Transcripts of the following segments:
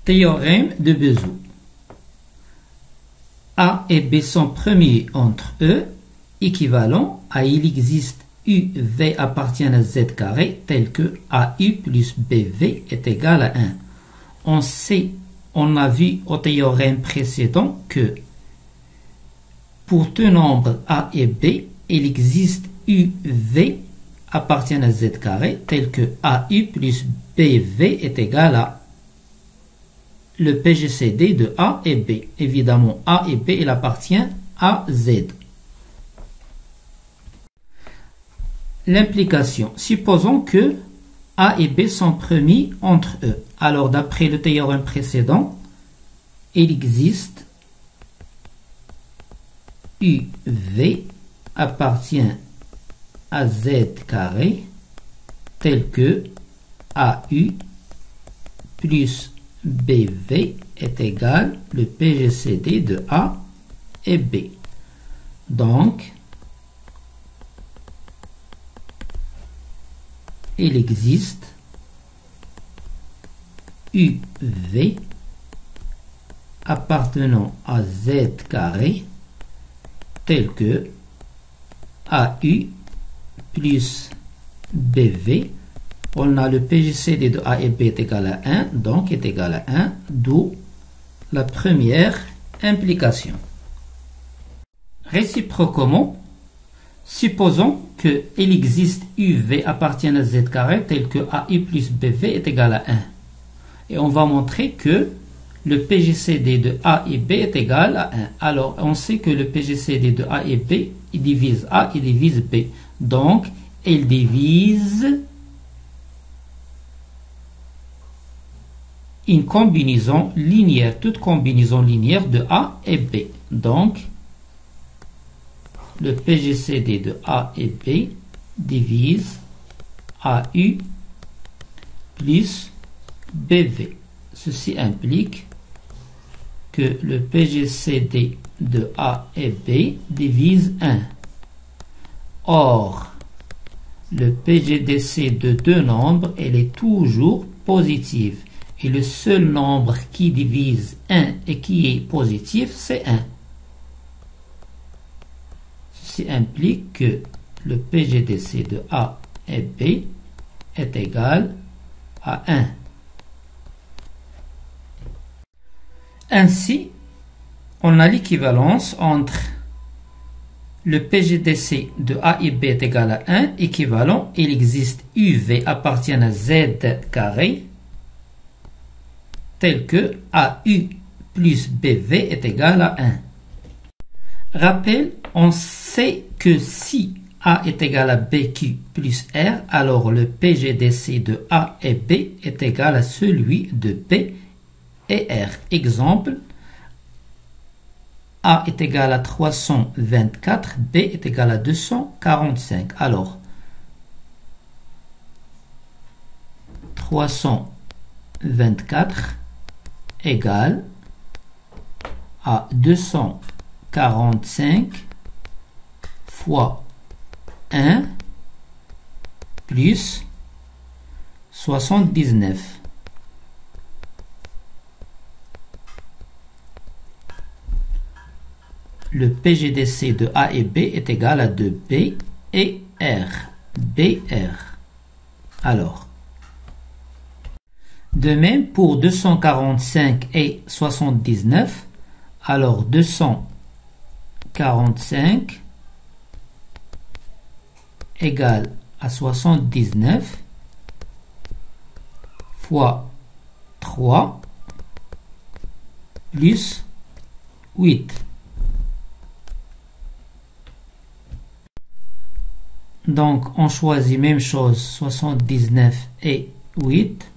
Théorème de Bezout. A et B sont premiers entre eux, équivalent à il existe UV appartient à Z carré, tel que AU plus BV est égal à 1. On a vu au théorème précédent que pour deux nombres A et B, il existe UV appartient à Z carré, tel que AU plus BV est égal à le PGCD de A et B. Évidemment, A et B, il appartient à Z. L'implication. Supposons que A et B sont premiers entre eux. Alors, d'après le théorème précédent, il existe UV appartient à Z carré tel que AU plus BV est égal le PGCD de A et B. Donc, il existe UV appartenant à Z carré tel que AU plus BV. On a le PGCD de A et B est égal à 1, donc est égal à 1, d'où la première implication. Réciproquement, supposons qu'il existe UV appartient à Z carré tel que AU plus BV est égal à 1. Et on va montrer que le PGCD de A et B est égal à 1. Alors, on sait que le PGCD de A et B, il divise A, il divise B. Donc, il divise une combinaison linéaire, toute combinaison linéaire de A et B. Donc, le PGCD de A et B divise AU plus BV. Ceci implique que le PGCD de A et B divise 1. Or, le PGDC de deux nombres, elle est toujours positive. Et le seul nombre qui divise 1 et qui est positif, c'est 1. Ceci implique que le PGDC de A et B est égal à 1. Ainsi, on a l'équivalence entre le PGDC de A et B est égal à 1, équivalent, il existe UV appartient à Z carré, tel que AU plus BV est égal à 1. Rappel, on sait que si A est égal à BQ plus R, alors le PGDC de A et B est égal à celui de B et R. Exemple, A est égal à 324, B est égal à 245. Alors, 324 égale à 245 fois 1 plus 79. Le PGDC de A et B est égal à 2B et R. BR. Alors, de même pour 245 et 79, alors 245 égale à 79 fois 3 plus 8. Donc, on choisit même chose, 79 et 8.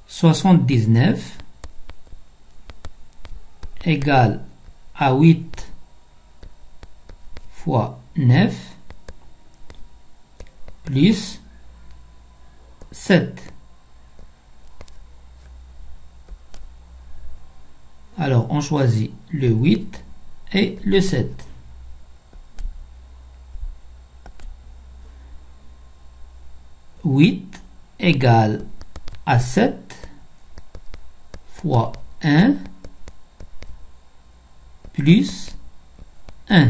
79 égale à 8 fois 9 plus 7. Alors, on choisit le 8 et le 7. 8 égale à 7 fois 1 plus 1.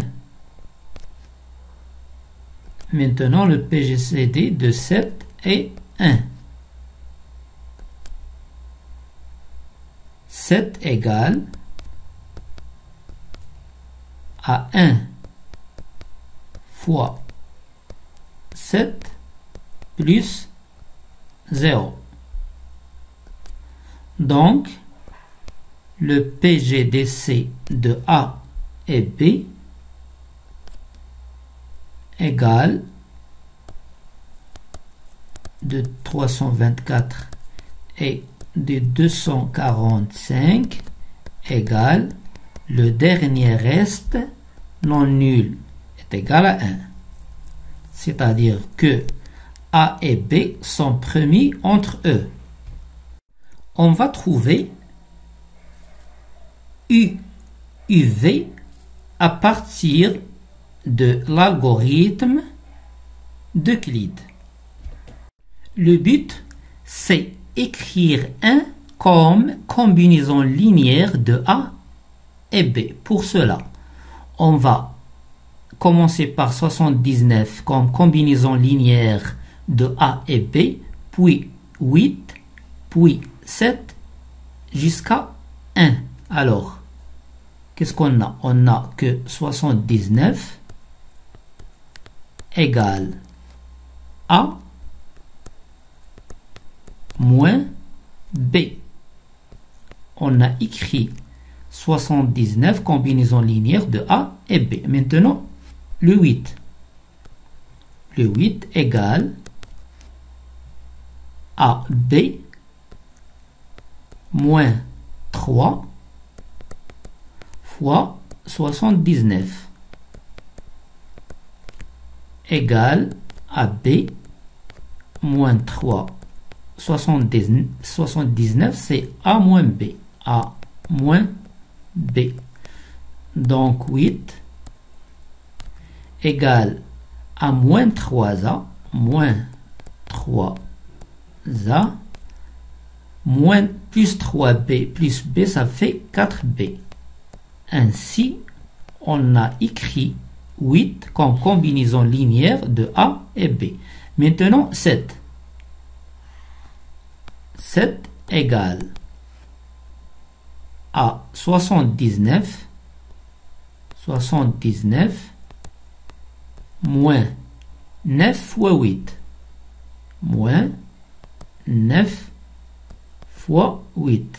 Maintenant, le PGCD de 7 est 1. 7 égale à 1 fois 7 plus 0. Donc, le PGDC de A et B égale de 324 et de 245 égale le dernier reste non nul est égal à 1. C'est-à-dire que A et B sont premiers entre eux. On va trouver UV à partir de l'algorithme d'Euclide. Le but, c'est écrire 1 comme combinaison linéaire de A et B. Pour cela, on va commencer par 79 comme combinaison linéaire de A et B, puis 8, puis 7, jusqu'à 1. Alors, qu'est-ce qu'on a? On n'a que 79 égale A moins B. On a écrit 79 combinaisons linéaires de A et B. Maintenant, le 8. Le 8 égale AB moins 3 fois 79 égale AB moins 3. 79, c'est A moins B. A moins B. Donc 8 égale A moins 3A moins 3A moins plus 3B plus B, ça fait 4B. Ainsi, on a écrit 8 comme combinaison linéaire de A et B. Maintenant, 7. 7 égale à 79 moins 9 fois 8 moins 9 fois 8.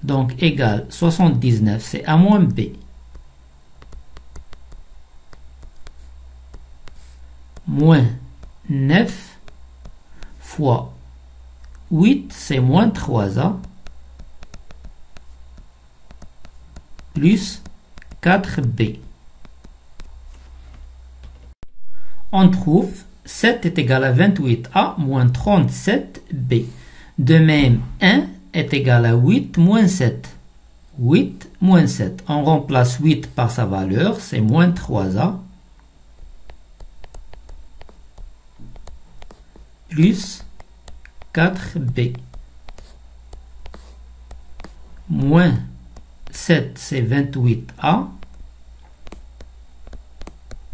Donc égale 79, c'est A moins B. Moins 9 fois 8, c'est moins 3A. Plus 4B. On trouve 7 est égal à 28A moins 37B. De même, 1 est égal à 8 moins 7. 8 moins 7. On remplace 8 par sa valeur, c'est moins 3A. Plus 4B. Moins 7, c'est 28A.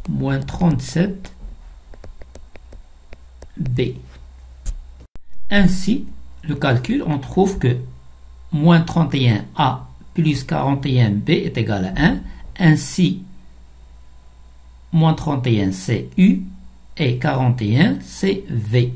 Moins 37B. Ainsi, le calcul, on trouve que moins 31A plus 41B est égal à 1. Ainsi, moins 31 c'est U et 41 c'est V.